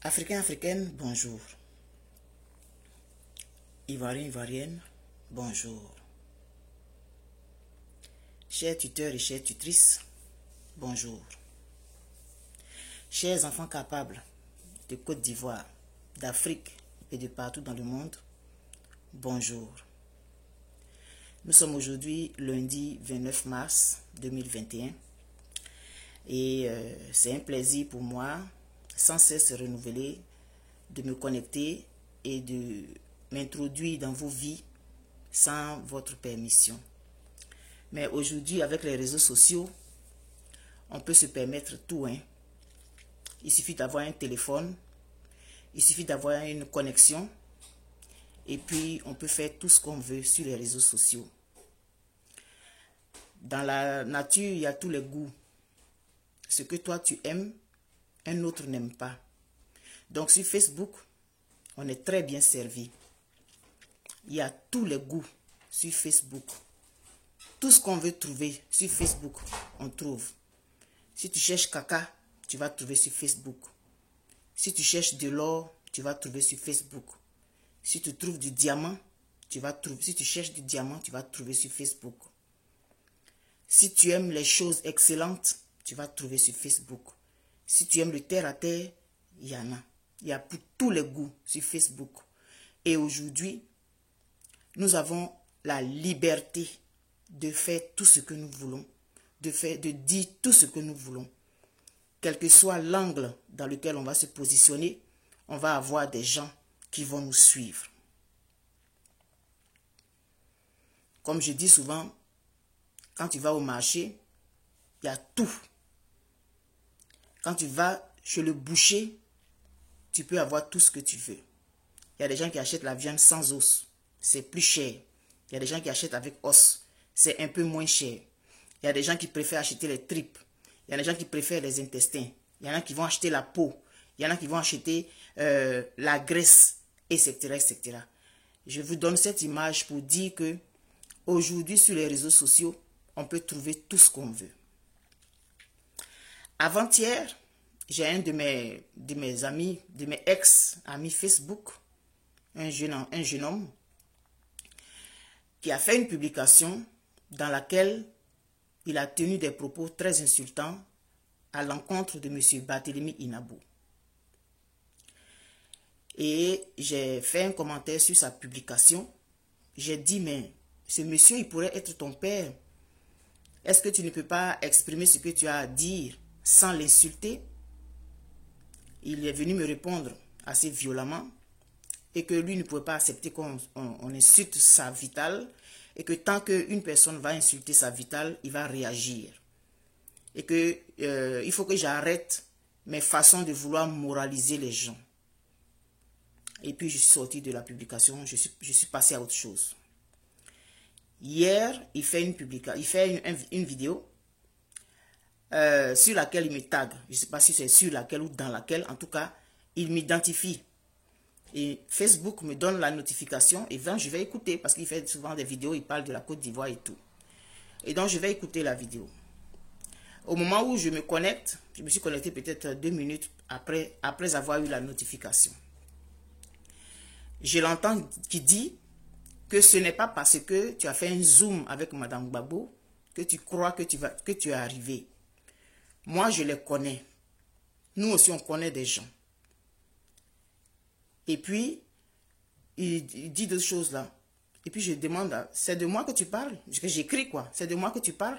Africains, Africaines, bonjour. Ivoiriens, Ivoiriennes, bonjour. Chers tuteurs et chères tutrices, bonjour. Chers enfants capables de Côte d'Ivoire, d'Afrique et de partout dans le monde, bonjour. Nous sommes aujourd'hui lundi 29 mars 2021 et c'est un plaisir pour moi, sans cesse renouvelé, de me connecter et de m'introduire dans vos vies sans votre permission. Mais aujourd'hui, avec les réseaux sociaux, on peut se permettre tout, hein. Il suffit d'avoir un téléphone, il suffit d'avoir une connexion, et puis on peut faire tout ce qu'on veut sur les réseaux sociaux. Dans la nature, il y a tous les goûts. Ce que toi tu aimes, un autre n'aime pas. Donc sur Facebook, on est très bien servi. Il y a tous les goûts sur Facebook. Tout ce qu'on veut trouver sur Facebook, on trouve. Si tu cherches caca, tu vas trouver sur Facebook. Si tu cherches de l'or, tu vas trouver sur Facebook. Si tu trouves du diamant, tu vas trouver. Si tu cherches du diamant, tu vas trouver sur Facebook. Si tu aimes les choses excellentes, tu vas trouver sur Facebook. Si tu aimes le terre à terre, il y en a. Il y a pour tous les goûts sur Facebook. Et aujourd'hui, nous avons la liberté de faire tout ce que nous voulons, de dire tout ce que nous voulons. Quel que soit l'angle dans lequel on va se positionner, on va avoir des gens qui vont nous suivre. Comme je dis souvent, quand tu vas au marché, il y a tout. Quand tu vas chez le boucher, tu peux avoir tout ce que tu veux. Il y a des gens qui achètent la viande sans os, c'est plus cher. Il y a des gens qui achètent avec os, c'est un peu moins cher. Il y a des gens qui préfèrent acheter les tripes. Il y a des gens qui préfèrent les intestins. Il y en a qui vont acheter la peau. Il y en a qui vont acheter la graisse, etc., etc. Je vous donne cette image pour dire que aujourd'hui, sur les réseaux sociaux, on peut trouver tout ce qu'on veut. Avant-hier, j'ai un de mes amis, de mes ex-amis Facebook, un jeune homme, qui a fait une publication dans laquelle il a tenu des propos très insultants à l'encontre de M. Barthélemy Inabou. Et j'ai fait un commentaire sur sa publication. J'ai dit, mais ce monsieur, il pourrait être ton père. Est-ce que tu ne peux pas exprimer ce que tu as à dire sans l'insulter? Il est venu me répondre assez violemment et que lui ne pouvait pas accepter qu'on insulte sa vitale et que tant qu'une personne va insulter sa vitale, il va réagir. Et que il faut que j'arrête mes façons de vouloir moraliser les gens. Et puis je suis sorti de la publication, je suis passé à autre chose. Hier, il fait une vidéo sur laquelle il me tag. Je ne sais pas si c'est sur laquelle ou dans laquelle. En tout cas, il m'identifie. Et Facebook me donne la notification. Et je vais écouter parce qu'il fait souvent des vidéos. Il parle de la Côte d'Ivoire et tout. Et donc, je vais écouter la vidéo. Au moment où je me connecte, je me suis connecté peut-être 2 minutes après avoir eu la notification. Je l'entends qui dit que ce n'est pas parce que tu as fait un zoom avec Madame Gbagbo que tu crois que tu es arrivé. Moi, je les connais. Nous aussi, on connaît des gens. Et puis, il dit d'autres choses là. Et puis, je demande, c'est de moi que tu parles? J'écris quoi? C'est de moi que tu parles?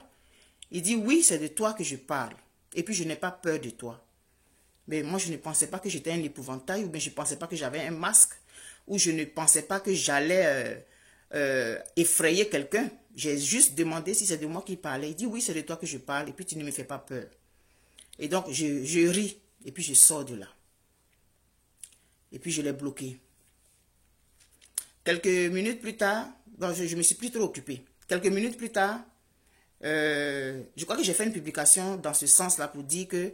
Il dit, oui, c'est de toi que je parle. Et puis, je n'ai pas peur de toi. Mais moi, je ne pensais pas que j'étais un épouvantail, ou bien je ne pensais pas que j'avais un masque, ou je ne pensais pas que j'allais effrayer quelqu'un. J'ai juste demandé si c'est de moi qui parlait. Il dit, oui, c'est de toi que je parle, et puis tu ne me fais pas peur. Et donc, je ris, et puis je sors de là. Et puis, je l'ai bloqué. Quelques minutes plus tard, bon, je ne me suis plus trop occupé. Quelques minutes plus tard, je crois que j'ai fait une publication dans ce sens-là pour dire que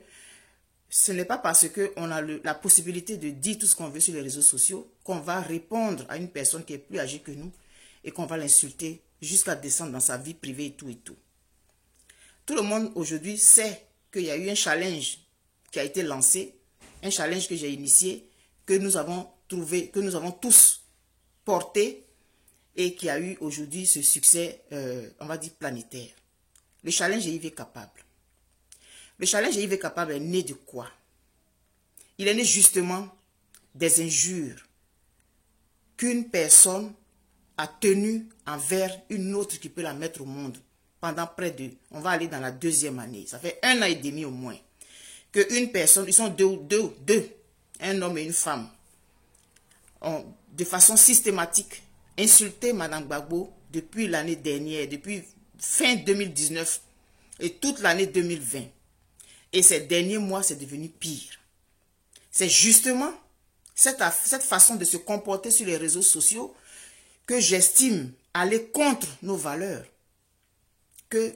ce n'est pas parce qu'on a la possibilité de dire tout ce qu'on veut sur les réseaux sociaux qu'on va répondre à une personne qui est plus âgée que nous et qu'on va l'insulter jusqu'à descendre dans sa vie privée et tout et tout. Tout le monde aujourd'hui sait qu'il y a eu un challenge qui a été lancé Un challenge que j'ai initié, que nous avons trouvé, que nous avons tous porté et qui a eu aujourd'hui ce succès, on va dire planétaire. Le challenge EIV capable. Le challenge EIV capable est né de quoi? Il est né justement des injures qu'une personne a tenues envers une autre qui peut la mettre au monde pendant près de, on va aller dans la 2e année, ça fait 1 an et demi au moins, qu'une personne, ils sont deux, un homme et une femme, ont de façon systématique insulté Madame Gbagbo depuis l'année dernière, depuis fin 2019 et toute l'année 2020. Et ces derniers mois, c'est devenu pire. C'est justement cette façon de se comporter sur les réseaux sociaux que j'estime aller contre nos valeurs. Que,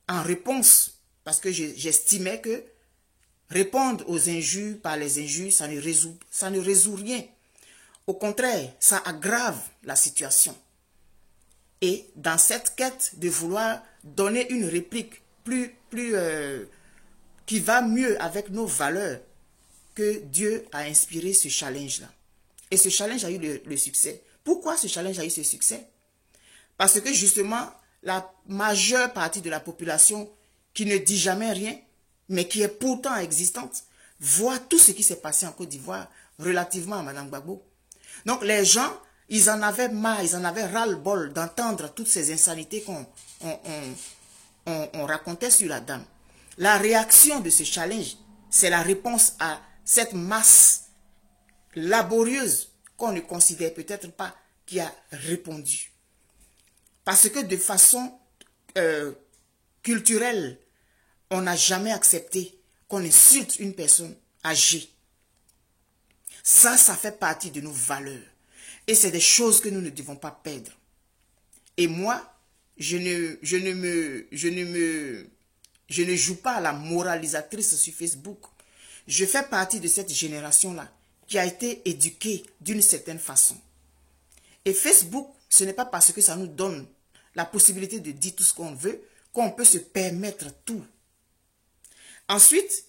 en réponse, parce que j'estimais que répondre aux injures par les injures, ça ne résout rien. Au contraire, ça aggrave la situation. Et dans cette quête de vouloir donner une réplique qui va mieux avec nos valeurs, que Dieu a inspiré ce challenge-là. Et ce challenge a eu le succès. Pourquoi ce challenge a eu ce succès? Parce que justement, la majeure partie de la population qui ne dit jamais rien, mais qui est pourtant existante, voit tout ce qui s'est passé en Côte d'Ivoire relativement à Madame Gbagbo. Donc les gens, ils en avaient marre, ils en avaient ras-le-bol d'entendre toutes ces insanités qu'on racontait sur la dame. La réaction de ce challenge, c'est la réponse à cette masse laborieuse qu'on ne considère peut-être pas qui a répondu. Parce que de façon culturelle, on n'a jamais accepté qu'on insulte une personne âgée. Ça fait partie de nos valeurs. Et c'est des choses que nous ne devons pas perdre. Et moi, je ne joue pas à la moralisatrice sur Facebook. Je fais partie de cette génération-là qui a été éduquée d'une certaine façon. Et Facebook, ce n'est pas parce que ça nous donne la possibilité de dire tout ce qu'on veut qu'on peut se permettre tout. Ensuite,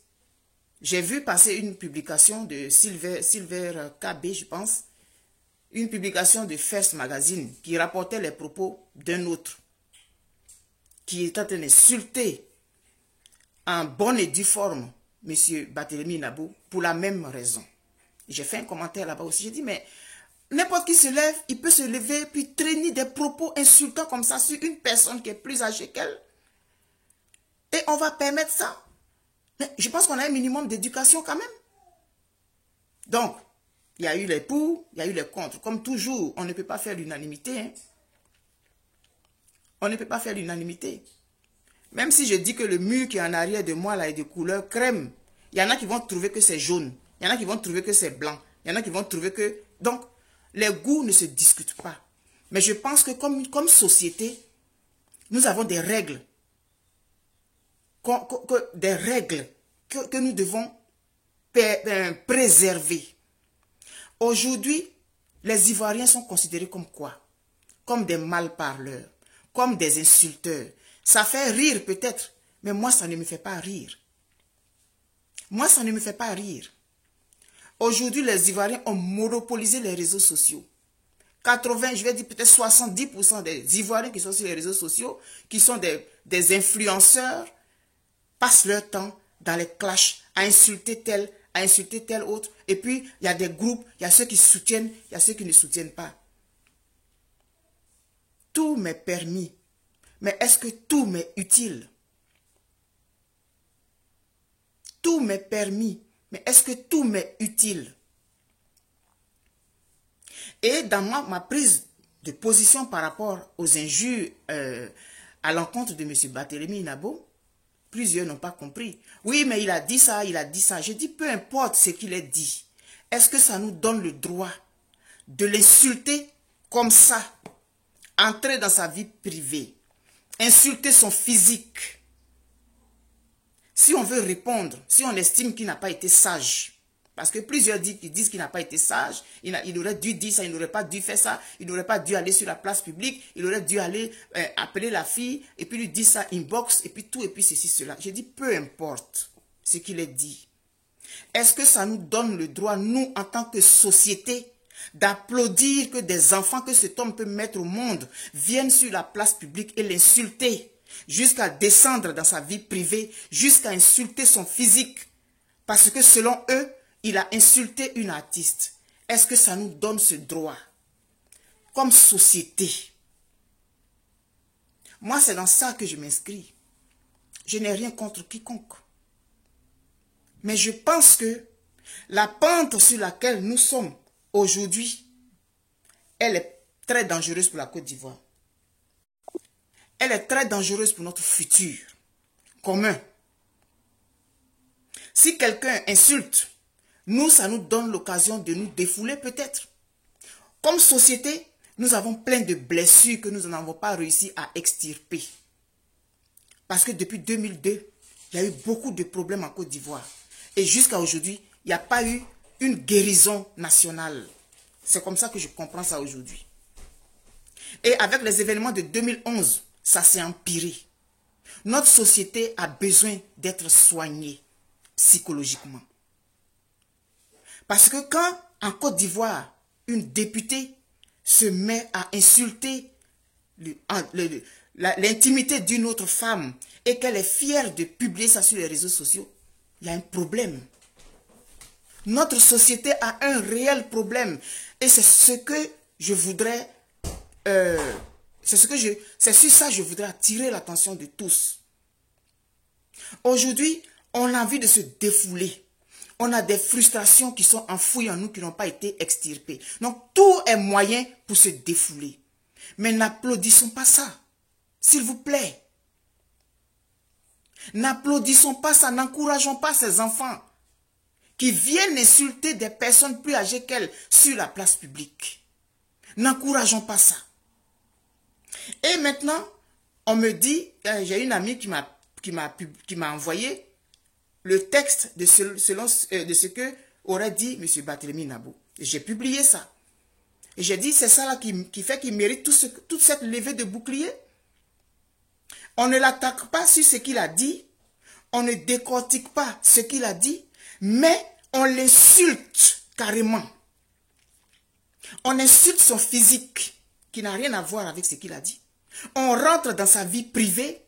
j'ai vu passer une publication de Silver KB, je pense, une publication de First Magazine qui rapportait les propos d'un autre qui était en train d'insulter en bonne et due forme M. Barthélémy Nabo pour la même raison. J'ai fait un commentaire là-bas aussi. J'ai dit, mais n'importe qui se lève, il peut se lever puis traîner des propos insultants comme ça sur une personne qui est plus âgée qu'elle. Et on va permettre ça. Mais je pense qu'on a un minimum d'éducation quand même. Donc, il y a eu les pour, il y a eu les contre. Comme toujours, on ne peut pas faire l'unanimité. Hein. On ne peut pas faire l'unanimité. Même si je dis que le mur qui est en arrière de moi là est de couleur crème, il y en a qui vont trouver que c'est jaune. Il y en a qui vont trouver que c'est blanc. Il y en a qui vont trouver que... Donc, les goûts ne se discutent pas. Mais je pense que comme société, nous avons des règles. Des règles que nous devons préserver. Aujourd'hui, les Ivoiriens sont considérés comme quoi? Comme des mal-parleurs, comme des insulteurs. Ça fait rire peut-être, mais moi, ça ne me fait pas rire. Moi, ça ne me fait pas rire. Aujourd'hui, les Ivoiriens ont monopolisé les réseaux sociaux. 80, je vais dire peut-être 70% des Ivoiriens qui sont sur les réseaux sociaux, qui sont des influenceurs, passent leur temps dans les clashs à insulter tel autre. Et puis, il y a des groupes, il y a ceux qui soutiennent, il y a ceux qui ne soutiennent pas. Tout m'est permis. Mais est-ce que tout m'est utile? Tout m'est permis. Mais est-ce que tout m'est utile? Et dans ma prise de position par rapport aux injures à l'encontre de M. Barthélémy Nabo, plusieurs n'ont pas compris. Oui, mais il a dit ça, il a dit ça. Je dis, peu importe ce qu'il a dit. Est-ce que ça nous donne le droit de l'insulter comme ça? Entrer dans sa vie privée. Insulter son physique. Si on veut répondre, si on estime qu'il n'a pas été sage, parce que plusieurs disent qu'il n'a pas été sage, il aurait dû dire ça, il n'aurait pas dû faire ça, il n'aurait pas dû aller sur la place publique, il aurait dû aller appeler la fille, et puis lui dire ça inbox, et puis tout, et puis ceci, cela. J'ai dit, peu importe ce qu'il ait dit. Est-ce que ça nous donne le droit, nous, en tant que société, d'applaudir que des enfants que cet homme peut mettre au monde viennent sur la place publique et l'insulter, jusqu'à descendre dans sa vie privée, jusqu'à insulter son physique, parce que selon eux, il a insulté une artiste. Est-ce que ça nous donne ce droit comme société? Moi, c'est dans ça que je m'inscris. Je n'ai rien contre quiconque. Mais je pense que la pente sur laquelle nous sommes aujourd'hui, elle est très dangereuse pour la Côte d'Ivoire. Elle est très dangereuse pour notre futur commun. Si quelqu'un insulte, nous, ça nous donne l'occasion de nous défouler peut-être. Comme société, nous avons plein de blessures que nous n'avons pas réussi à extirper. Parce que depuis 2002, il y a eu beaucoup de problèmes en Côte d'Ivoire. Et jusqu'à aujourd'hui, il n'y a pas eu une guérison nationale. C'est comme ça que je comprends ça aujourd'hui. Et avec les événements de 2011, ça s'est empiré. Notre société a besoin d'être soignée psychologiquement. Parce que quand, en Côte d'Ivoire, une députée se met à insulter l'intimité d'une autre femme et qu'elle est fière de publier ça sur les réseaux sociaux, il y a un problème. Notre société a un réel problème. Et c'est ce que je voudrais... c'est sur ça que je voudrais attirer l'attention de tous. Aujourd'hui, on a envie de se défouler. On a des frustrations qui sont enfouies en nous, qui n'ont pas été extirpées. Donc, tout est moyen pour se défouler. Mais n'applaudissons pas ça. S'il vous plaît. N'applaudissons pas ça. N'encourageons pas ces enfants qui viennent insulter des personnes plus âgées qu'elles sur la place publique. N'encourageons pas ça. Et maintenant, on me dit, j'ai une amie qui m'a envoyé le texte de ce que aurait dit M. Barthélémy Nabo. J'ai publié ça. Et j'ai dit, c'est ça là qui fait qu'il mérite toute cette levée de bouclier. On ne l'attaque pas sur ce qu'il a dit. On ne décortique pas ce qu'il a dit. Mais on l'insulte carrément. On insulte son physique qui n'a rien à voir avec ce qu'il a dit. On rentre dans sa vie privée.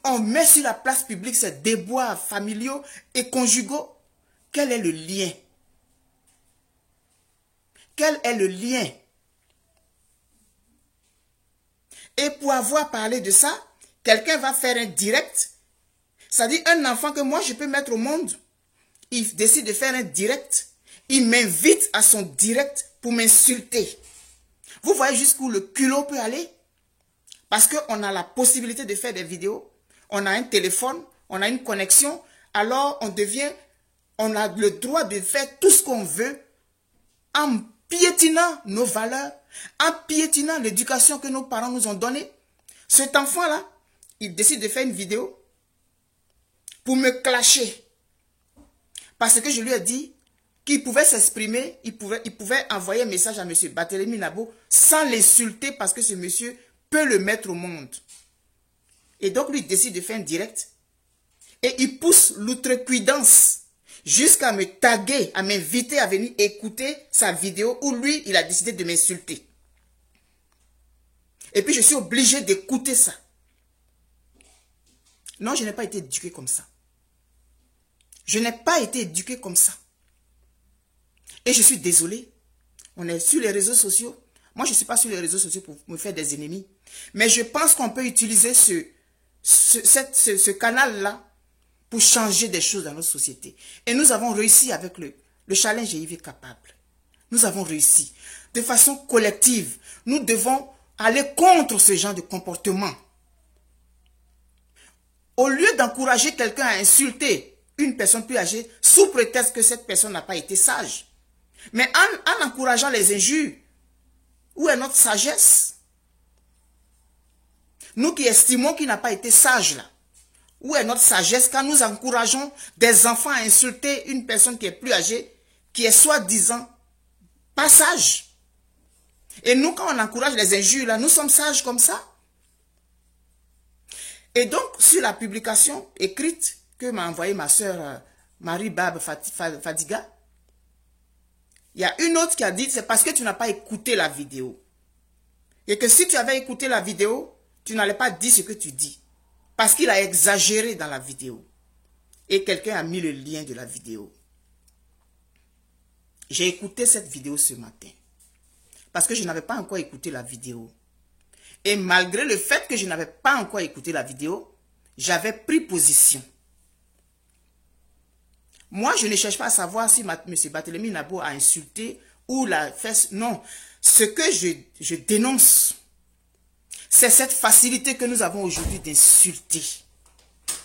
On met sur la place publique ses déboires familiaux et conjugaux. Quel est le lien? Quel est le lien? Et pour avoir parlé de ça, quelqu'un va faire un direct. C'est-à-dire un enfant que moi je peux mettre au monde. Il décide de faire un direct. Il m'invite à son direct pour m'insulter. Vous voyez jusqu'où le culot peut aller? Parce qu'on a la possibilité de faire des vidéos. On a un téléphone, on a une connexion. Alors on a le droit de faire tout ce qu'on veut en piétinant nos valeurs, en piétinant l'éducation que nos parents nous ont donnée. Cet enfant-là, il décide de faire une vidéo pour me clasher. Parce que je lui ai dit qu'il pouvait s'exprimer, il pouvait envoyer un message à M. Barthélémy Nabo sans l'insulter parce que ce monsieur peut le mettre au monde. Et donc lui il décide de faire un direct et il pousse l'outrecuidance jusqu'à me taguer, à m'inviter à venir écouter sa vidéo où lui il a décidé de m'insulter. Et puis je suis obligé d'écouter ça. Non, je n'ai pas été éduqué comme ça. Je n'ai pas été éduqué comme ça. Et je suis désolé. On est sur les réseaux sociaux. Moi, je ne suis pas sur les réseaux sociaux pour me faire des ennemis. Mais je pense qu'on peut utiliser ce canal-là pour changer des choses dans notre société. Et nous avons réussi avec le challenge JIV Capable. Nous avons réussi. De façon collective, nous devons aller contre ce genre de comportement. Au lieu d'encourager quelqu'un à insulter une personne plus âgée sous prétexte que cette personne n'a pas été sage. Mais en encourageant les injures, où est notre sagesse? Nous qui estimons qu'il n'a pas été sage là, où est notre sagesse quand nous encourageons des enfants à insulter une personne qui est plus âgée, qui est soi-disant pas sage? Et nous, quand on encourage les injures là, nous sommes sages comme ça? Et donc, sur la publication écrite que m'a envoyée ma soeur Marie-Barbe Fadiga. Il y a une autre qui a dit, c'est parce que tu n'as pas écouté la vidéo. Et que si tu avais écouté la vidéo, tu n'allais pas dire ce que tu dis. Parce qu'il a exagéré dans la vidéo. Et quelqu'un a mis le lien de la vidéo. J'ai écouté cette vidéo ce matin. Parce que je n'avais pas encore écouté la vidéo. Et malgré le fait que je n'avais pas encore écouté la vidéo, j'avais pris position. Moi, je ne cherche pas à savoir si M. Barthélémy Nabo a insulté ou l'a fait. Non. Ce que je dénonce, c'est cette facilité que nous avons aujourd'hui d'insulter.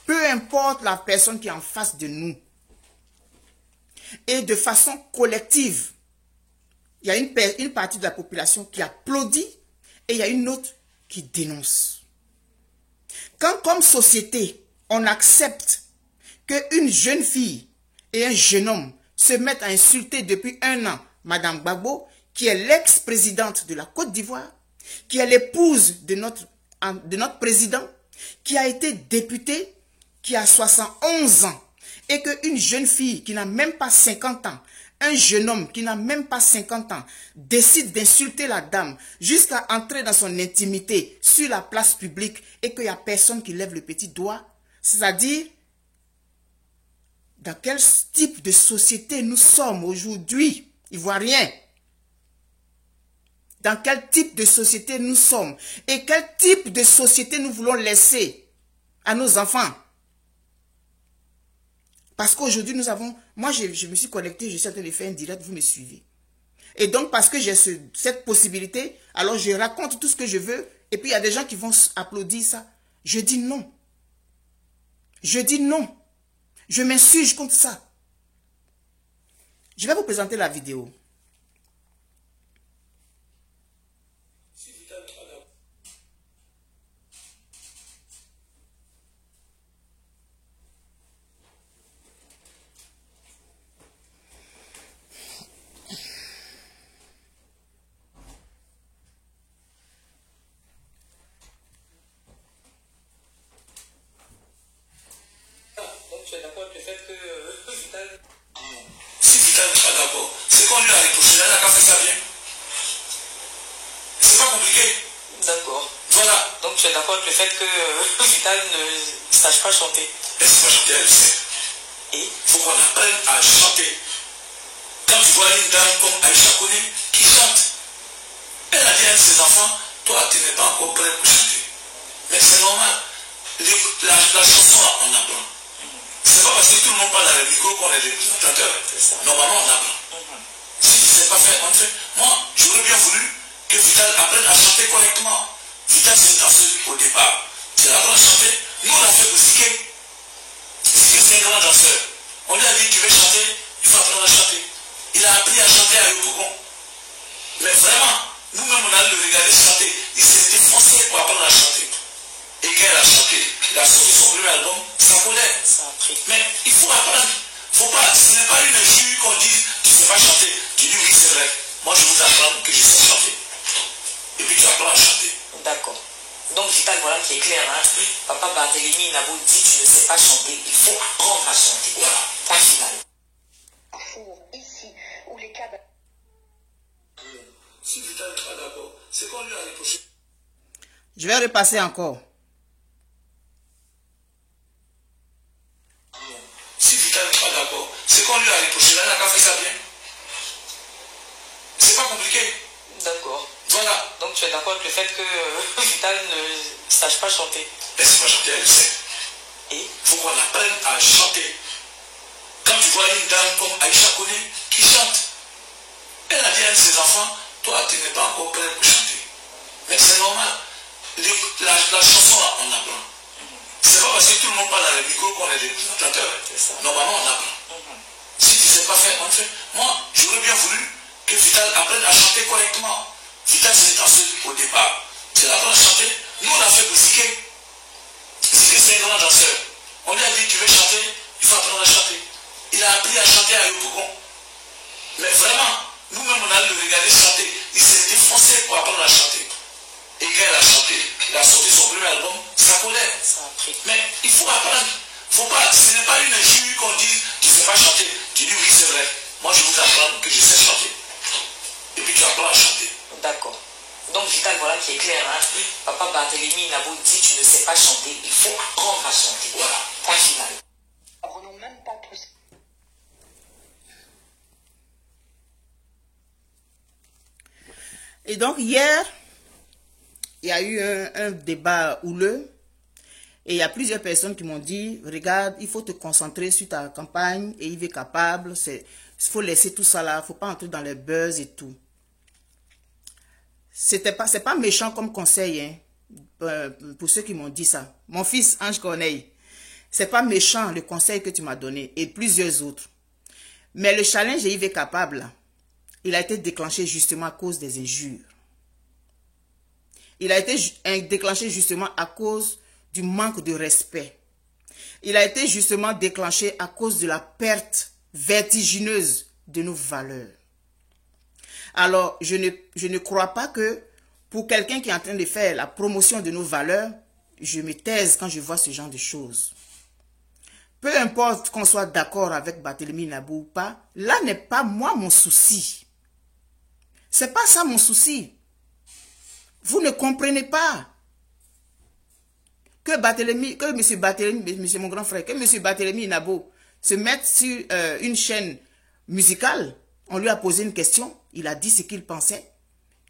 Peu importe la personne qui est en face de nous. Et de façon collective, il y a une partie de la population qui applaudit et il y a une autre qui dénonce. Quand, comme société, on accepte qu'une jeune fille et un jeune homme se mettent à insulter depuis 1 an Madame Gbagbo, qui est l'ex-présidente de la Côte d'Ivoire, qui est l'épouse de notre président, qui a été députée, qui a 71 ans, et qu'une jeune fille qui n'a même pas 50 ans, un jeune homme qui n'a même pas 50 ans, décide d'insulter la dame jusqu'à entrer dans son intimité sur la place publique et qu'il n'y a personne qui lève le petit doigt, c'est-à-dire dans quel type de société nous sommes aujourd'hui, Ivoiriens? Dans quel type de société nous sommes? Et quel type de société nous voulons laisser à nos enfants? Parce qu'aujourd'hui, nous avons... Moi, je me suis connecté, je suis en train de faire un direct, vous me suivez. Et donc, parce que j'ai cette possibilité, alors je raconte tout ce que je veux, et puis il y a des gens qui vont applaudir ça. Je dis non. Je dis non. Je m'insurge contre ça. Je vais vous présenter la vidéo. Tu es d'accord avec le fait que Vital... Si Vital n'est pas d'accord, c'est qu'on lui a reproché, elle n'a pas fait ça bien. C'est pas compliqué. D'accord. Voilà. Donc tu es d'accord avec le fait que Vital ne sache pas chanter. Elle ne sait pas chanter, elle le sait. Et il faut qu'on apprenne à chanter. Quand tu vois une dame comme Aïcha Kone qui chante, elle a dit à ses enfants, toi tu n'es pas encore prêt pour chanter. Mais c'est normal. La chanson, on apprend. C'est pas parce que tout le monde parle dans le micro qu'on est des présentateurs. Normalement, on apprend. Si tu ne sais pas faire, on fait. Moi, j'aurais bien voulu que Vital apprenne à chanter correctement. Vital, c'est une danseuse au départ. Tu apprends à chanter. Nous, on a fait pour Ziké. Ziké, c'est un grand danseur. On lui a dit, tu veux chanter, il faut apprendre à chanter. Il a appris à chanter à Yopougon. Mais vraiment, nous-mêmes, on a le regarder chanter. Il s'est défoncé pour apprendre à chanter. Et quand elle a chanté, il a sorti son premier album, ça connaît. Mais il faut apprendre. Faut pas, ce n'est pas une injure qu'on dise, tu ne sais pas chanter. Tu dis oui, c'est vrai. Moi, je vous apprends que je sais chanter. Et puis tu apprends à chanter. d'accord. Donc Vital, voilà qui est clair. Hein? Oui. Papa Barthélémy Nabo dit, tu ne sais pas chanter. Il faut apprendre à chanter. Voilà. Pas final. Ici, où les cas... Si Vital n'est pas d'accord, c'est qu'on lui a reproché. Je vais repasser encore. Si Vital n'est pas d'accord, c'est qu'on lui a reproché. Elle n'a pas fait ça bien. C'est pas compliqué. D'accord. Voilà. Donc tu es d'accord avec le fait que Vital ne sache pas chanter. Elle ne sait pas chanter, elle le sait. Et il faut qu'on apprenne à chanter. Quand tu vois une dame comme Aïcha Kone qui chante, elle a dit à ses enfants, toi tu n'es pas encore prêt pour chanter. Mais c'est normal. La chanson, on apprend. C'est pas parce que tout le monde parle dans le micro qu'on est des présentateurs. Normalement, on apprend. Si tu ne sais pas faire, on fait. Moi, j'aurais bien voulu que Vital apprenne à chanter correctement. Vital, c'est une danseuse au départ. Tu apprends à chanter. Nous, on a fait pour Ziké. Ziké, c'est un grand danseur. On lui a dit, tu veux chanter, il faut apprendre à chanter. Il a appris à chanter à Yopougon. Mais vraiment, nous-mêmes, on a le regarder chanter. Il s'est défoncé pour apprendre à chanter. Et quand elle a chanté, il a sorti son premier album, ça collait. Mais il faut apprendre. Faut pas, ce n'est pas une injure qu'on dise tu ne sais pas chanter. Tu dis oui, c'est vrai. Moi, je vous apprends que je sais chanter. Et puis tu apprends à chanter. D'accord. Donc, Vital, voilà qui est clair. Hein? Papa Barthélemy Nabo dit tu ne sais pas chanter. Il faut apprendre à chanter. Voilà. Point final. Apprenons même pas tout ça. Et donc, hier, il y a eu un débat houleux. Et il y a plusieurs personnes qui m'ont dit, regarde, il faut te concentrer sur ta campagne et il est capable. Il faut laisser tout ça là. Il ne faut pas entrer dans les buzz et tout. C'est pas méchant comme conseil, hein, pour ceux qui m'ont dit ça. Mon fils, Ange Corneille, c'est pas méchant le conseil que tu m'as donné et plusieurs autres. Mais le challenge et il est capable, il a été déclenché justement à cause des injures. Il a été déclenché justement à cause du manque de respect. Il a été justement déclenché à cause de la perte vertigineuse de nos valeurs. Alors, je ne crois pas que pour quelqu'un qui est en train de faire la promotion de nos valeurs, je me taise quand je vois ce genre de choses. Peu importe qu'on soit d'accord avec Barthélemy Nabo ou pas, là n'est pas moi mon souci. C'est pas ça mon souci. Vous ne comprenez pas que M. Barthélemy, monsieur mon grand frère, que M. Barthélemy Nabo se mette sur une chaîne musicale. On lui a posé une question, il a dit ce qu'il pensait.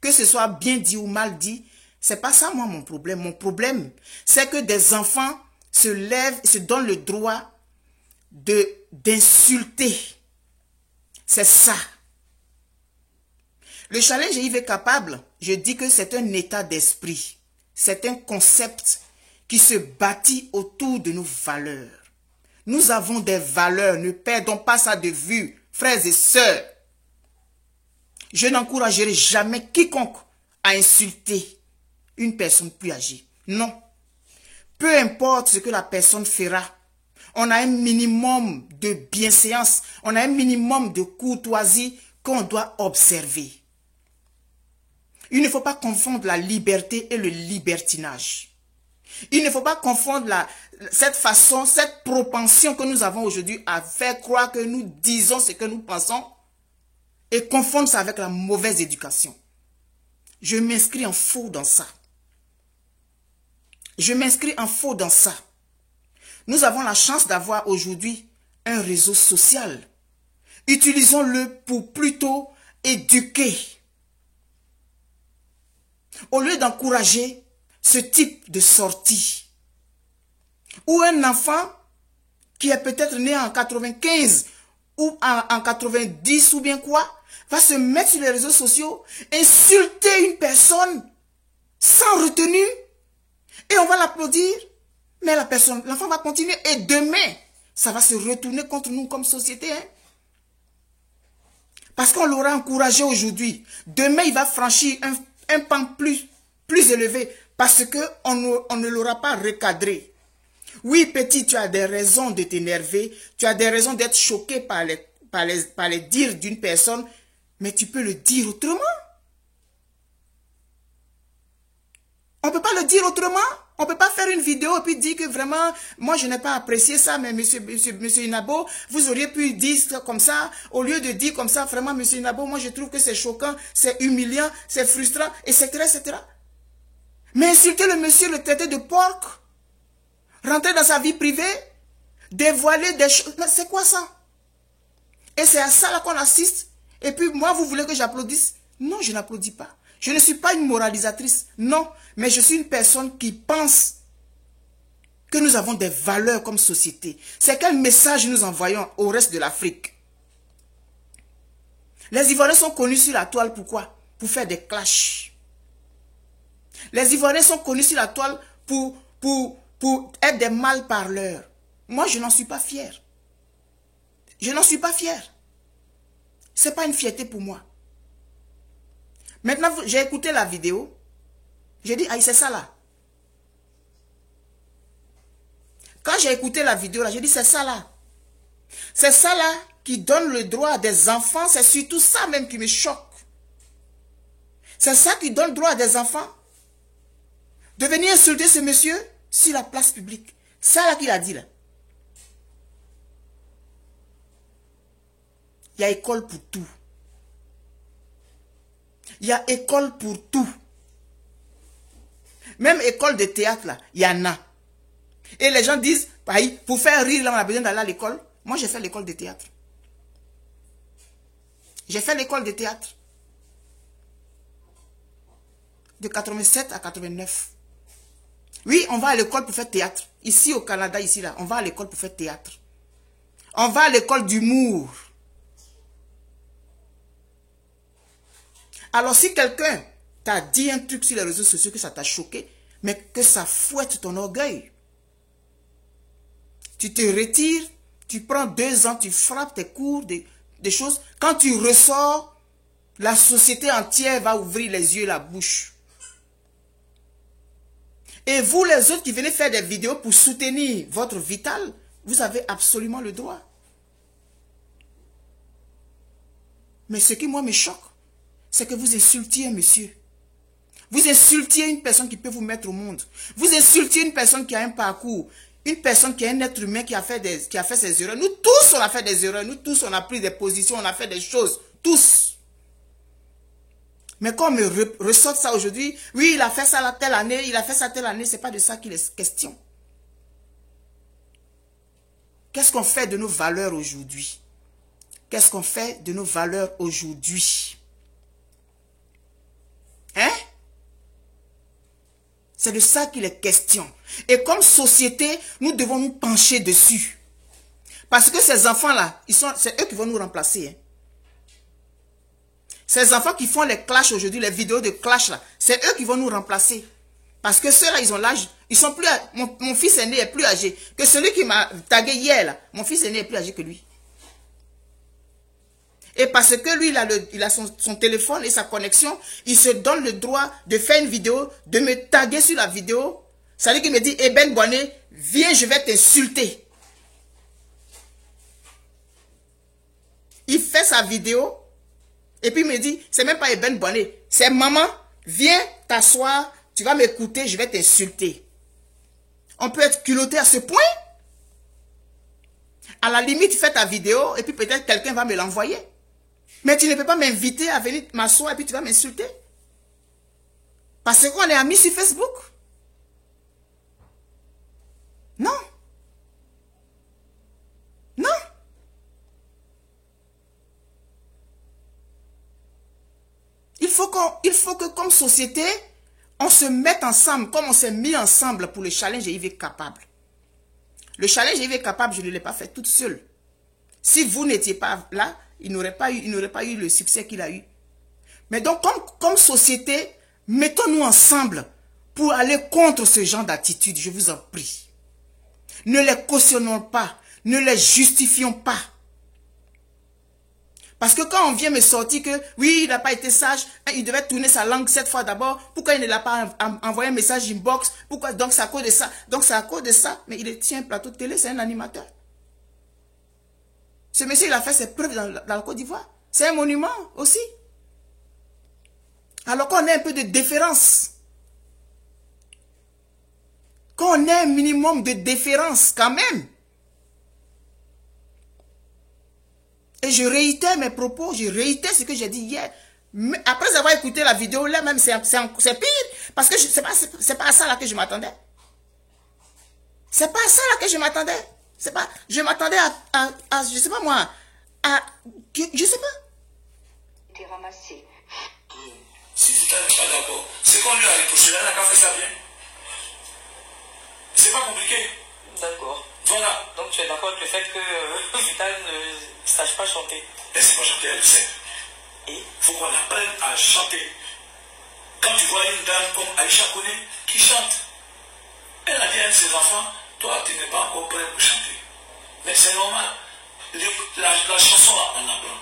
Que ce soit bien dit ou mal dit, c'est pas ça moi mon problème. Mon problème, c'est que des enfants se lèvent et se donnent le droit d'insulter. C'est ça. Le challenge Yves est capable, je dis que c'est un état d'esprit. C'est un concept qui se bâtit autour de nos valeurs. Nous avons des valeurs, ne perdons pas ça de vue, frères et sœurs. Je n'encouragerai jamais quiconque à insulter une personne plus âgée. Non. Peu importe ce que la personne fera, on a un minimum de bienséance, on a un minimum de courtoisie qu'on doit observer. Il ne faut pas confondre la liberté et le libertinage. Il ne faut pas confondre cette façon, cette propension que nous avons aujourd'hui à faire croire que nous disons ce que nous pensons et confondre ça avec la mauvaise éducation. Je m'inscris en faux dans ça. Je m'inscris en faux dans ça. Nous avons la chance d'avoir aujourd'hui un réseau social. Utilisons-le pour plutôt éduquer. Au lieu d'encourager ce type de sortie. Ou un enfant qui est peut-être né en 95 ou en 90 ou bien quoi, va se mettre sur les réseaux sociaux, insulter une personne sans retenue et on va l'applaudir. Mais l'enfant va continuer et demain, ça va se retourner contre nous comme société. Hein? Parce qu'on l'aura encouragé aujourd'hui. Demain, il va franchir un pan plus élevé parce qu'on ne l'aura pas recadré. Oui, petit, tu as des raisons de t'énerver, tu as des raisons d'être choqué par les dires d'une personne, mais tu peux le dire autrement. On ne peut pas le dire autrement. On ne peut pas faire une vidéo et puis dire que vraiment, moi je n'ai pas apprécié ça, mais monsieur Nabo, vous auriez pu dire comme ça, au lieu de dire comme ça, vraiment monsieur Nabo, moi je trouve que c'est choquant, c'est humiliant, c'est frustrant, etc., etc. Mais insulter le monsieur, le traiter de porc, rentrer dans sa vie privée, dévoiler des choses, c'est quoi ça? Et c'est à ça là qu'on assiste. Et puis moi, vous voulez que j'applaudisse? Non, je n'applaudis pas. Je ne suis pas une moralisatrice, non, mais je suis une personne qui pense que nous avons des valeurs comme société. C'est quel message nous envoyons au reste de l'Afrique? Les Ivoiriens sont connus sur la toile, pourquoi? Pour faire des clashs. Les Ivoiriens sont connus sur la toile pour être des mal-parleurs. Moi, je n'en suis pas fier. Je n'en suis pas fier. Ce n'est pas une fierté pour moi. Maintenant, j'ai écouté la vidéo. J'ai dit, ah, c'est ça là. Quand j'ai écouté la vidéo là, j'ai dit, c'est ça là. C'est ça là qui donne le droit à des enfants. C'est surtout ça même qui me choque. C'est ça qui donne le droit à des enfants de venir insulter ce monsieur sur la place publique. C'est ça là qu'il a dit là. Il y a école pour tout. Il y a école pour tout. Même école de théâtre, là, il y en a. Et les gens disent, pour faire rire, là, on a besoin d'aller à l'école. Moi, j'ai fait l'école de théâtre. J'ai fait l'école de théâtre. De 87 à 89. Oui, on va à l'école pour faire théâtre. Ici au Canada, ici là, on va à l'école pour faire théâtre. On va à l'école d'humour. Alors si quelqu'un t'a dit un truc sur les réseaux sociaux que ça t'a choqué, mais que ça fouette ton orgueil, tu te retires, tu prends 2 ans, tu frappes tes cours, des choses. Quand tu ressors, la société entière va ouvrir les yeux et la bouche. Et vous, les autres qui venez faire des vidéos pour soutenir votre vital, vous avez absolument le droit. Mais ce qui, moi, me choque, c'est que vous insultiez un monsieur. Vous insultiez une personne qui peut vous mettre au monde. Vous insultiez une personne qui a un parcours. Une personne qui est un être humain qui a fait ses erreurs. Nous tous, on a fait des erreurs. Nous tous, on a pris des positions, on a fait des choses. Tous. Mais quand on me ressort ça aujourd'hui, oui, il a fait ça telle année, il a fait ça telle année, c'est pas de ça qu'il est question. Qu'est-ce qu'on fait de nos valeurs aujourd'hui? Qu'est-ce qu'on fait de nos valeurs aujourd'hui? Hein? C'est de ça qu'il est question. Et comme société, nous devons nous pencher dessus. Parce que ces enfants-là, c'est eux qui vont nous remplacer. Hein. Ces enfants qui font les clashs aujourd'hui, les vidéos de clash là, c'est eux qui vont nous remplacer. Parce que ceux-là, ils ont l'âge, ils sont plus, mon fils aîné est plus âgé que celui qui m'a tagué hier là. Mon fils aîné est plus âgé que lui. Et parce que lui, il a son téléphone et sa connexion, il se donne le droit de faire une vidéo, de me taguer sur la vidéo. Ça veut dire qu'il me dit, eh Ben Bonnet, viens, je vais t'insulter. Il fait sa vidéo. Et puis il me dit, c'est même pas Eben Bonnet, c'est maman, viens t'asseoir, tu vas m'écouter, je vais t'insulter. On peut être culotté à ce point. À la limite, fais ta vidéo et puis peut-être quelqu'un va me l'envoyer. Mais tu ne peux pas m'inviter à venir m'asseoir et puis tu vas m'insulter. Parce qu'on est amis sur Facebook. Non. Non. Il faut que comme société, on se mette ensemble, comme on s'est mis ensemble pour le challenge HIV capable. Le challenge HIV capable, je ne l'ai pas fait toute seule. Si vous n'étiez pas là, il n'aurait pas eu le succès qu'il a eu. Mais donc, comme société, mettons-nous ensemble pour aller contre ce genre d'attitude, je vous en prie. Ne les cautionnons pas, ne les justifions pas. Parce que quand on vient me sortir que, oui, il n'a pas été sage, il devait tourner sa langue 7 fois d'abord, pourquoi il ne l'a pas envoyé un message inbox, pourquoi, donc c'est à cause de ça, mais il tient un plateau de télé, c'est un animateur. Ce monsieur, il a fait ses preuves dans la Côte d'Ivoire. C'est un monument aussi. Alors qu'on ait un peu de déférence. Qu'on ait un minimum de déférence quand même. Et je réitère mes propos, je réitère ce que j'ai dit hier. Mais après avoir écouté la vidéo, là même c'est pire. Parce que c'est pas à ça là que je m'attendais. C'est pas à ça là que je m'attendais. Je m'attendais à je sais pas moi, je sais pas. T'es ramassé. Si tu n'es pas d'accord, c'est qu'on lui a reproché, elle n'a qu'à faire ça bien. C'est pas compliqué. D'accord. Voilà. Donc tu es d'accord avec le fait que Vital ne sache pas chanter? Elle ne sait pas chanter, elle le sait. Et il faut qu'on apprenne à chanter. Quand tu vois une dame comme Aïcha Kone qui chante, elle a dit à un de ses enfants, toi tu n'es pas encore prêt pour chanter. Mais c'est normal. La chanson, on apprend.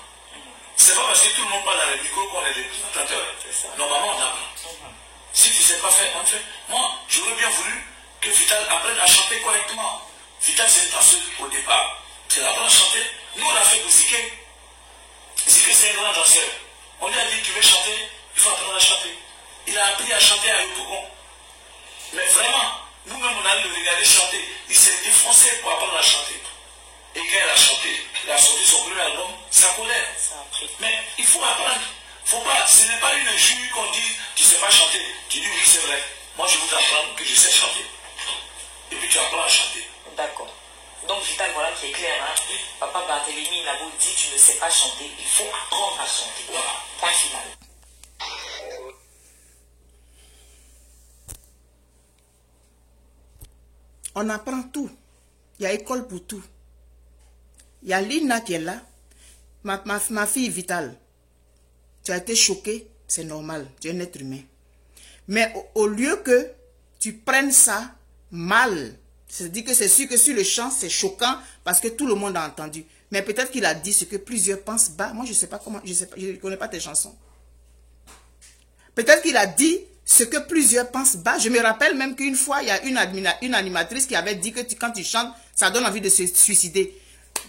C'est pas parce que tout le monde parle dans les micros qu'on est des présentateurs. Normalement, on apprend. Si tu ne sais pas faire, on fait. Moi, j'aurais bien voulu que Vital apprenne à chanter correctement. Vital, c'est une danseuse au départ. C'est apprendre à chanter. Nous, on a fait pour Ziké. Ziké, c'est un grand danseur. On lui a dit, tu veux chanter, il faut apprendre à chanter. Il a appris à chanter à Yopougon. Mais vraiment, nous-mêmes, on allait le regarder chanter. Il s'est défoncé pour apprendre à chanter. Et quand elle a chanté, elle a sorti son premier album, ça colère. Ça a pris. Mais il faut apprendre. Faut pas, ce n'est pas une injure qu'on dit tu ne sais pas chanter. Tu dis oui, c'est vrai. Moi, je veux t'apprendre que je sais chanter. Et puis tu apprends à chanter. D'accord. Donc, Vital, voilà qui est clair. Hein? Papa Barthélémy Nabo dit tu ne sais pas chanter. Il faut apprendre à chanter. Voilà. Point final. On apprend tout. Il y a école pour tout. Il y a Lina qui est là. Ma fille Vital. Tu as été choquée, c'est normal. Tu es un être humain. Mais au lieu que tu prennes ça mal, c'est-à-dire que c'est sûr que sur le champ, c'est choquant parce que tout le monde a entendu. Mais peut-être qu'il a dit ce que plusieurs pensent bas. Moi, je ne sais pas comment, je ne connais pas tes chansons. Peut-être qu'il a dit ce que plusieurs pensent bas. Je me rappelle même qu'une fois, il y a une animatrice qui avait dit que quand tu chantes, ça donne envie de se suicider.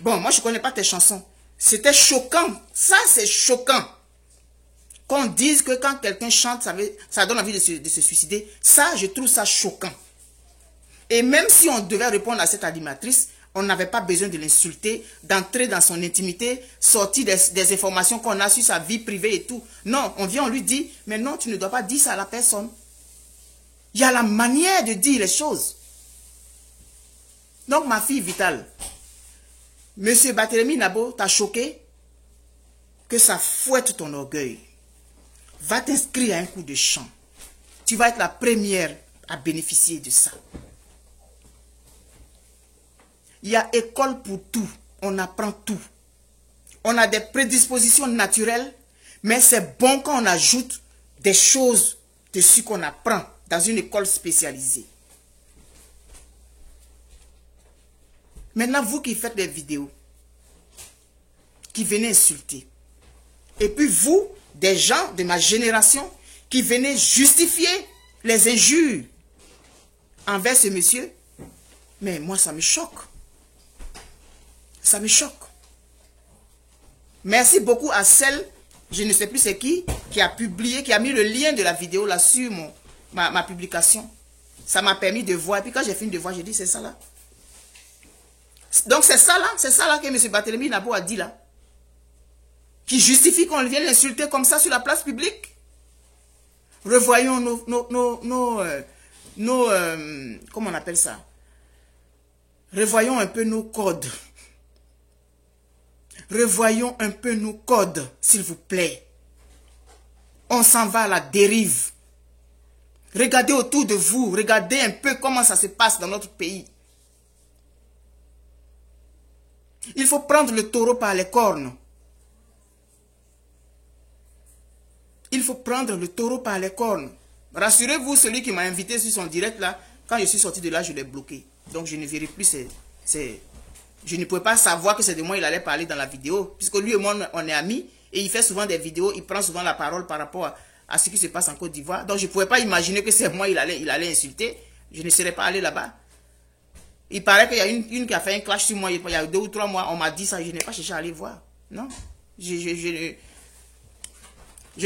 Bon, moi, je ne connais pas tes chansons. C'était choquant. Ça, c'est choquant. Qu'on dise que quand quelqu'un chante, ça donne envie de se suicider. Ça, je trouve ça choquant. Et même si on devait répondre à cette animatrice, on n'avait pas besoin de l'insulter, d'entrer dans son intimité, sortir des informations qu'on a sur sa vie privée et tout. Non, on vient, on lui dit, mais non, tu ne dois pas dire ça à la personne. Il y a la manière de dire les choses. Donc, ma fille Vital, Monsieur Barthélémy Nabo t'a choqué, que ça fouette ton orgueil. Va t'inscrire à un cours de chant. Tu vas être la première à bénéficier de ça. Il y a école pour tout. On apprend tout. On a des prédispositions naturelles, mais c'est bon quand on ajoute des choses dessus qu'on apprend dans une école spécialisée. Maintenant, vous qui faites des vidéos, qui venez insulter, et puis vous, des gens de ma génération, qui venez justifier les injures envers ce monsieur, mais moi, ça me choque. Ça me choque. Merci beaucoup à celle, je ne sais plus c'est qui a publié, qui a mis le lien de la vidéo là sur ma publication. Ça m'a permis de voir. Et puis quand j'ai fini de voir, j'ai dit c'est ça là. Donc c'est ça là que M. Barthélémy Nabo a dit là. Qui justifie qu'on vienne l'insulter comme ça sur la place publique. Revoyons comment on appelle ça? Revoyons un peu nos codes. Revoyons un peu nos codes, s'il vous plaît. On s'en va à la dérive. Regardez autour de vous. Regardez un peu comment ça se passe dans notre pays. Il faut prendre le taureau par les cornes. Il faut prendre le taureau par les cornes. Rassurez-vous, celui qui m'a invité sur son direct là, quand je suis sorti de là, je l'ai bloqué. Donc je ne verrai plus je ne pouvais pas savoir que c'est de moi il allait parler dans la vidéo. Puisque lui et moi, on est amis. Et il fait souvent des vidéos. Il prend souvent la parole par rapport à ce qui se passe en Côte d'Ivoire. Donc je ne pouvais pas imaginer que c'est moi il allait insulter. Je ne serais pas allé là-bas. Il paraît qu'il y a une qui a fait un clash sur moi. Il y a 2 ou 3 mois. On m'a dit ça. Je n'ai pas cherché à aller voir. Non. Je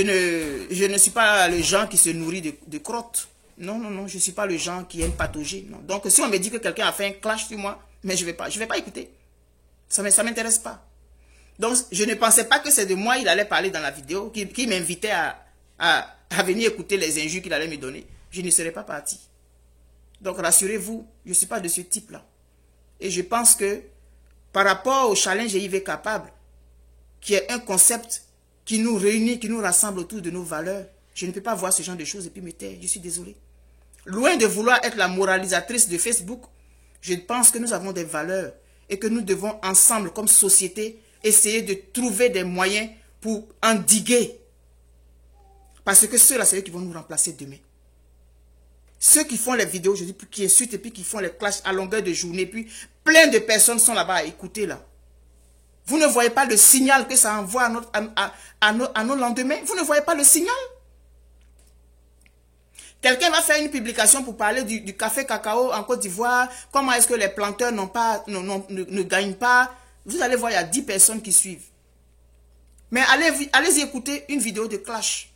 ne suis pas le genre qui se nourrit de crottes. Non, non, non. Je ne suis pas le genre qui aime patauger. Non. Donc si on me dit que quelqu'un a fait un clash sur moi, mais je vais pas écouter. Ça m'intéresse pas. Donc, je ne pensais pas que c'est de moi il allait parler dans la vidéo, qui m'invitait à venir écouter les injures qu'il allait me donner. Je ne serais pas parti. Donc, rassurez-vous, je ne suis pas de ce type-là. Et je pense que, par rapport au challenge IV Capable, qui est un concept qui nous réunit, qui nous rassemble autour de nos valeurs, je ne peux pas voir ce genre de choses et puis me taire. Je suis désolé. Loin de vouloir être la moralisatrice de Facebook, je pense que nous avons des valeurs et que nous devons ensemble, comme société, essayer de trouver des moyens pour endiguer. Parce que ceux-là, c'est eux qui vont nous remplacer demain. Ceux qui font les vidéos, je dis, qui insultent et puis qui font les clashs à longueur de journée, puis plein de personnes sont là-bas à écouter là. Vous ne voyez pas le signal que ça envoie à nos lendemains? Vous ne voyez pas le signal? Quelqu'un va faire une publication pour parler du café cacao en Côte d'Ivoire. Comment est-ce que les planteurs ne gagnent pas? Vous allez voir, il y a 10 personnes qui suivent. Mais allez-y écouter une vidéo de clash.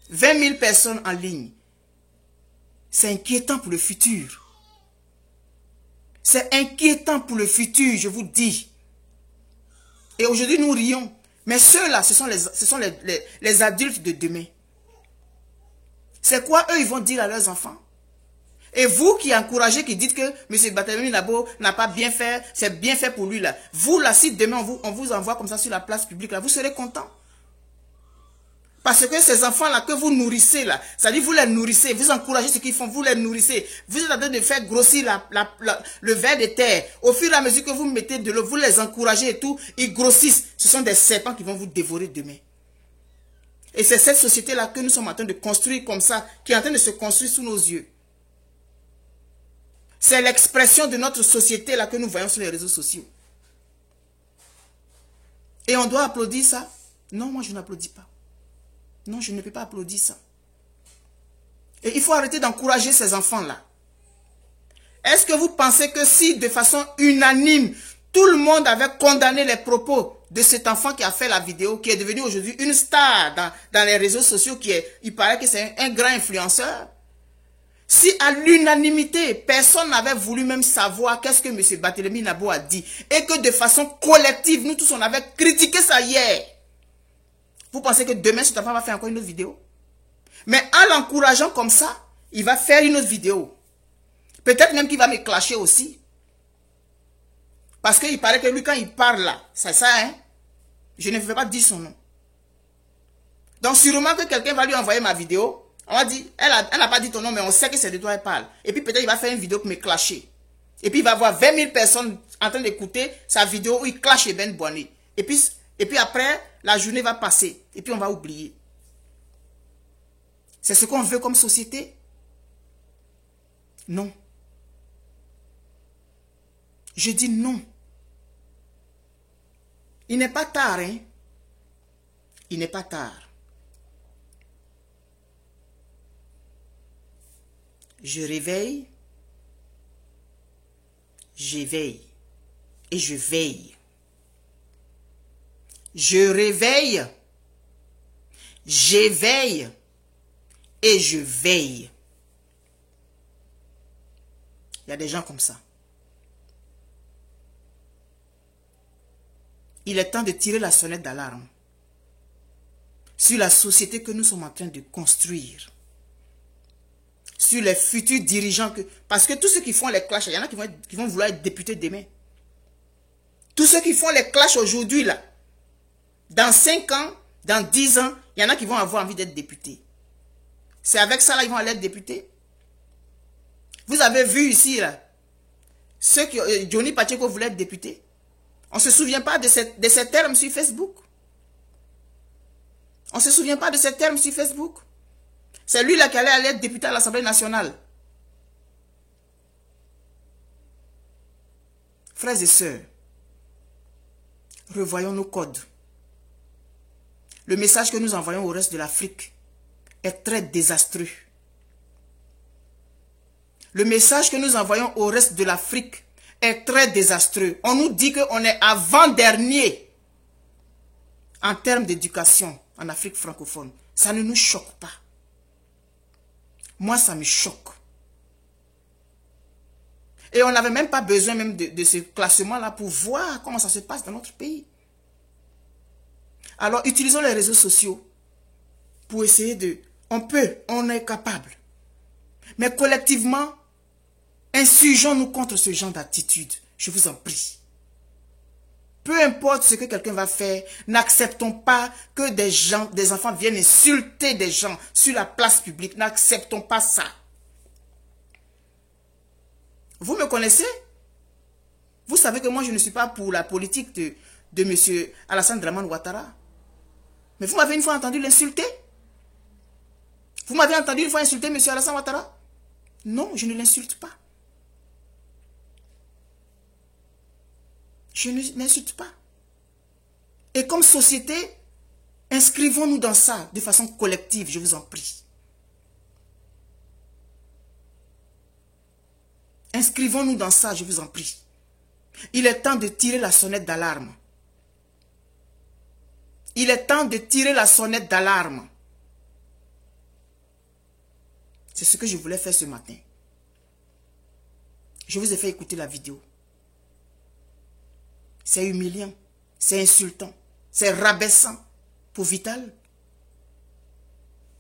20 000 personnes en ligne. C'est inquiétant pour le futur. C'est inquiétant pour le futur, je vous dis. Et aujourd'hui, nous rions. Mais ceux-là, ce sont les adultes de demain. C'est quoi eux, ils vont dire à leurs enfants? Et vous qui encouragez, qui dites que M. Barthélémy Nabo n'a pas bien fait, c'est bien fait pour lui là. Vous là, si demain on vous envoie comme ça sur la place publique là, vous serez content. Parce que ces enfants-là que vous nourrissez là, c'est-à-dire vous les nourrissez, vous encouragez ce qu'ils font, vous les nourrissez. Vous êtes en train de faire grossir le ver de terre. Au fur et à mesure que vous mettez de l'eau, vous les encouragez et tout, ils grossissent. Ce sont des serpents qui vont vous dévorer demain. Et c'est cette société-là que nous sommes en train de construire comme ça, qui est en train de se construire sous nos yeux. C'est l'expression de notre société là que nous voyons sur les réseaux sociaux. Et on doit applaudir ça? Non, moi je n'applaudis pas. Non, je ne peux pas applaudir ça. Et il faut arrêter d'encourager ces enfants-là. Est-ce que vous pensez que si de façon unanime, tout le monde avait condamné les propos de cet enfant qui a fait la vidéo, qui est devenu aujourd'hui une star dans les réseaux sociaux, il paraît que c'est un grand influenceur? Si à l'unanimité, personne n'avait voulu même savoir qu'est-ce que M. Barthélémy Nabo a dit, et que de façon collective, nous tous on avait critiqué ça hier, vous pensez que demain cet enfant va faire encore une autre vidéo? Mais en l'encourageant comme ça, il va faire une autre vidéo. Peut-être même qu'il va me clasher aussi. Parce qu'il paraît que lui, quand il parle là, c'est ça, hein? Je ne vais pas dire son nom. Donc sûrement que quelqu'un va lui envoyer ma vidéo. On va dire, elle n'a pas dit ton nom, mais on sait que c'est de toi elle parle. Et puis peut-être il va faire une vidéo pour me clasher. Et puis il va avoir 20 000 personnes en train d'écouter sa vidéo où il clash Ben Boigny. Et puis après, la journée va passer. Et puis on va oublier. C'est ce qu'on veut comme société? Non. Je dis non. Il n'est pas tard, hein? Il n'est pas tard. Je réveille, j'éveille et je veille. Je réveille, j'éveille et je veille. Il y a des gens comme ça. Il est temps de tirer la sonnette d'alarme sur la société que nous sommes en train de construire. Sur les futurs dirigeants. Parce que tous ceux qui font les clashs, il y en a qui vont vouloir être députés demain. Tous ceux qui font les clashs aujourd'hui, là, dans 5 ans, dans 10 ans, il y en a qui vont avoir envie d'être députés. C'est avec ça, là, ils vont aller être députés. Vous avez vu ici, là, ceux qui, Johnny Pacheco voulait être député. On ne se souvient pas de ces termes sur Facebook. On ne se souvient pas de ces termes sur Facebook. C'est lui là qui allait aller être député à l'Assemblée nationale. Frères et sœurs, revoyons nos codes. Le message que nous envoyons au reste de l'Afrique est très désastreux. Le message que nous envoyons au reste de l'Afrique est très désastreux. On nous dit qu'on est avant-dernier en termes d'éducation en Afrique francophone. Ça ne nous choque pas. Moi, ça me choque. Et on n'avait même pas besoin même de ce classement-là pour voir comment ça se passe dans notre pays. Alors, utilisons les réseaux sociaux pour essayer de... on est capable. Mais collectivement, insurgeons-nous contre ce genre d'attitude. Je vous en prie. Peu importe ce que quelqu'un va faire, n'acceptons pas que des enfants viennent insulter des gens sur la place publique. N'acceptons pas ça. Vous me connaissez? Vous savez que moi, je ne suis pas pour la politique de M. Alassane Dramane Ouattara. Mais vous m'avez une fois entendu l'insulter? Vous m'avez entendu une fois insulter M. Alassane Ouattara? Non, je ne l'insulte pas. Je ne l'insulte pas. Et comme société, inscrivons-nous dans ça de façon collective, je vous en prie. Inscrivons-nous dans ça, je vous en prie. Il est temps de tirer la sonnette d'alarme. Il est temps de tirer la sonnette d'alarme. C'est ce que je voulais faire ce matin. Je vous ai fait écouter la vidéo. C'est humiliant. C'est insultant. C'est rabaissant pour Vital.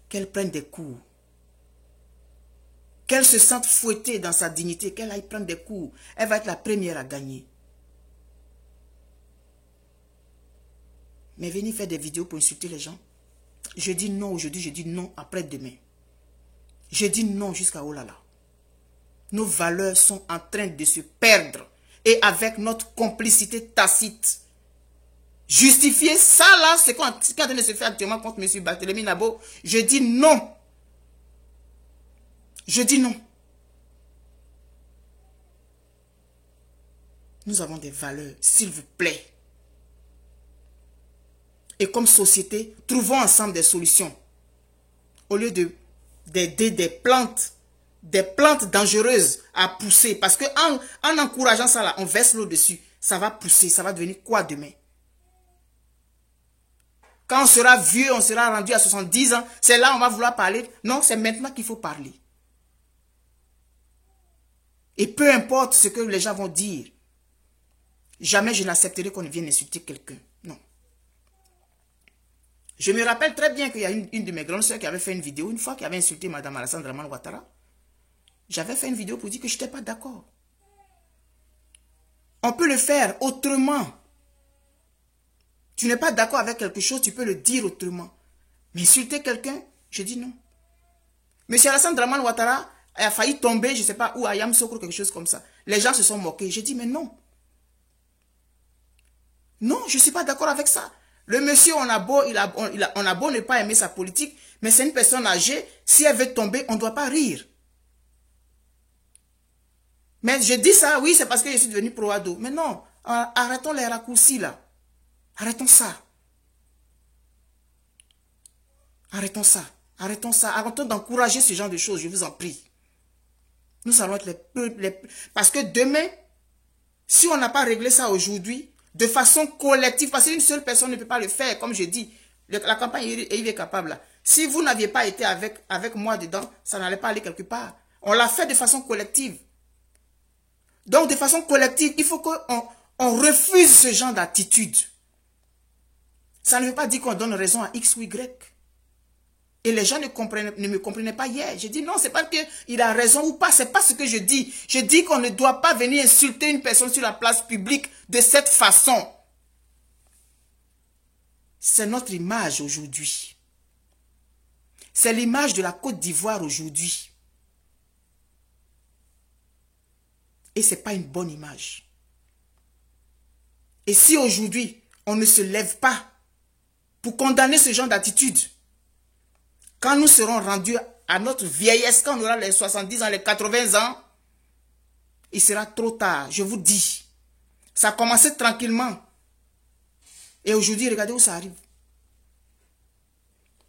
Qu'elle prenne des coups. Qu'elle se sente fouettée dans sa dignité. Qu'elle aille prendre des coups. Elle va être la première à gagner. Mais venir faire des vidéos pour insulter les gens. Je dis non aujourd'hui, je dis non après-demain. Je dis non jusqu'à oh là là. Nos valeurs sont en train de se perdre. Et avec notre complicité tacite. Justifier ça là, c'est quand est en train de se faire actuellement contre M. Barthélémy Nabo. Je dis non. Je dis non. Nous avons des valeurs, s'il vous plaît. Et comme société, trouvons ensemble des solutions. Au lieu d'aider des plantes dangereuses à pousser. Parce que en encourageant ça là, on verse l'eau dessus. Ça va pousser, ça va devenir quoi demain? Quand on sera vieux, on sera rendu à 70 ans, c'est là on va vouloir parler. Non, c'est maintenant qu'il faut parler. Et peu importe ce que les gens vont dire, jamais je n'accepterai qu'on vienne insulter quelqu'un. Non. Je me rappelle très bien qu'il y a une de mes grandes soeurs qui avait fait une vidéo, une fois qui avait insulté Mme Alassane Dramane Ouattara. J'avais fait une vidéo pour dire que je n'étais pas d'accord. On peut le faire autrement. Tu n'es pas d'accord avec quelque chose, tu peux le dire autrement. Mais insulter quelqu'un, je dis non. Monsieur Alassane Dramane Ouattara a failli tomber, je ne sais pas où, à Yamoussoukro, quelque chose comme ça. Les gens se sont moqués. J'ai dit, mais non. Non, je ne suis pas d'accord avec ça. Le monsieur, on a beau ne pas aimer sa politique, mais c'est une personne âgée. Si elle veut tomber, on ne doit pas rire. Mais je dis ça, oui, c'est parce que je suis devenu pro-ado. Mais non, arrêtons les raccourcis là. Arrêtons ça. Arrêtons ça. Arrêtons ça. Arrêtons d'encourager ce genre de choses, je vous en prie. Nous allons être parce que demain, si on n'a pas réglé ça aujourd'hui, de façon collective, parce qu'une seule personne ne peut pas le faire, comme je dis, la campagne est capable là. Si vous n'aviez pas été avec moi dedans, ça n'allait pas aller quelque part. On l'a fait de façon collective. Donc, de façon collective, il faut qu'on refuse ce genre d'attitude. Ça ne veut pas dire qu'on donne raison à X ou Y. Et les gens ne me comprenaient pas hier. J'ai dit non, c'est pas qu'il a raison ou pas, c'est pas ce que je dis. Je dis qu'on ne doit pas venir insulter une personne sur la place publique de cette façon. C'est notre image aujourd'hui. C'est l'image de la Côte d'Ivoire aujourd'hui. Et ce n'est pas une bonne image. Et si aujourd'hui, on ne se lève pas pour condamner ce genre d'attitude, quand nous serons rendus à notre vieillesse, quand on aura les 70 ans, les 80 ans, il sera trop tard, je vous dis. Ça a commencé tranquillement. Et aujourd'hui, regardez où ça arrive.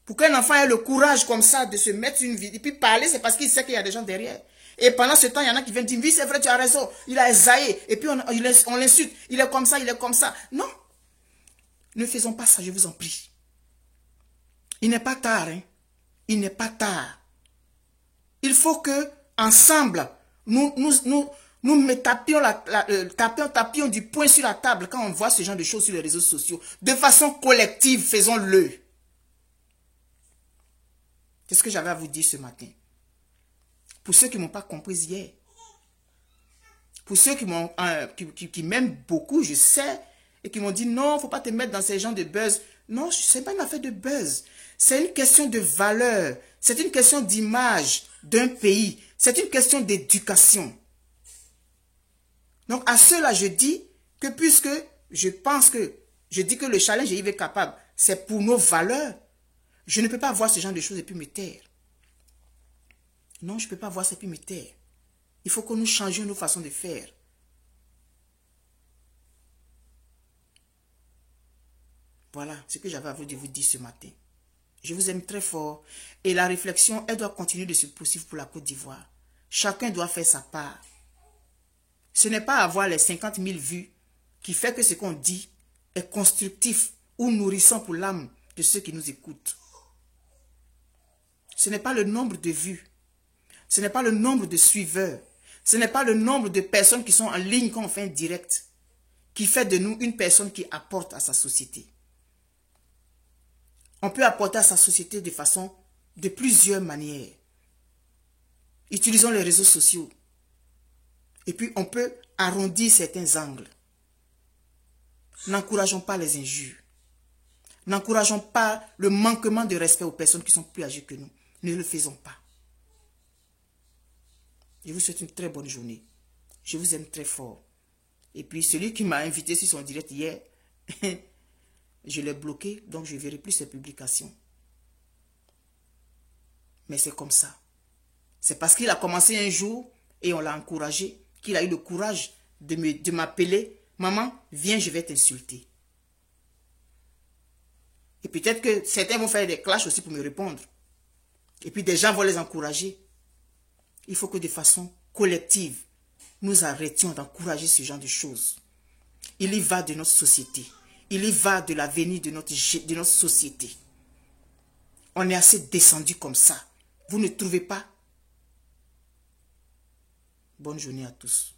Pour qu'un enfant ait le courage comme ça de se mettre une vie et puis parler, c'est parce qu'il sait qu'il y a des gens derrière. Et pendant ce temps, il y en a qui viennent dire, oui, c'est vrai, tu as raison, il a esaillé. Et puis on l'insulte, il est comme ça, il est comme ça. Non. Ne faisons pas ça, je vous en prie. Il n'est pas tard, hein. Il n'est pas tard. Il faut que, ensemble, nous tapions du poing sur la table quand on voit ce genre de choses sur les réseaux sociaux. De façon collective, faisons-le. C'est ce que j'avais à vous dire ce matin. Pour ceux qui ne m'ont pas compris hier. Pour ceux qui m'aiment beaucoup, je sais, et qui m'ont dit non, il ne faut pas te mettre dans ces genres de buzz. Non, ce n'est pas une affaire de buzz. C'est une question de valeur. C'est une question d'image d'un pays. C'est une question d'éducation. Donc, à ceux-là, je dis que puisque je dis que le challenge est capable, c'est pour nos valeurs, je ne peux pas voir ce genre de choses et puis me taire. Non, je ne peux pas voir ça et puis me taire. Il faut que nous changions nos façons de faire. Voilà ce que j'avais à vous dire ce matin. Je vous aime très fort. Et la réflexion, elle doit continuer de se poursuivre pour la Côte d'Ivoire. Chacun doit faire sa part. Ce n'est pas avoir les 50 000 vues qui fait que ce qu'on dit est constructif ou nourrissant pour l'âme de ceux qui nous écoutent. Ce n'est pas le nombre de vues. Ce n'est pas le nombre de suiveurs. Ce n'est pas le nombre de personnes qui sont en ligne quand on fait un direct qui fait de nous une personne qui apporte à sa société. On peut apporter à sa société de plusieurs manières. Utilisons les réseaux sociaux. Et puis, on peut arrondir certains angles. N'encourageons pas les injures. N'encourageons pas le manquement de respect aux personnes qui sont plus âgées que nous. Ne le faisons pas. Je vous souhaite une très bonne journée. Je vous aime très fort. Et puis, celui qui m'a invité sur son direct hier, je l'ai bloqué, donc je ne verrai plus ses publications. Mais c'est comme ça. C'est parce qu'il a commencé un jour et on l'a encouragé, qu'il a eu le courage de m'appeler. Maman, viens, je vais t'insulter. Et peut-être que certains vont faire des clashs aussi pour me répondre. Et puis des gens vont les encourager. Il faut que de façon collective, nous arrêtions d'encourager ce genre de choses. Il y va de notre société. Il y va de l'avenir de notre société. On est assez descendu comme ça. Vous ne trouvez pas? Bonne journée à tous.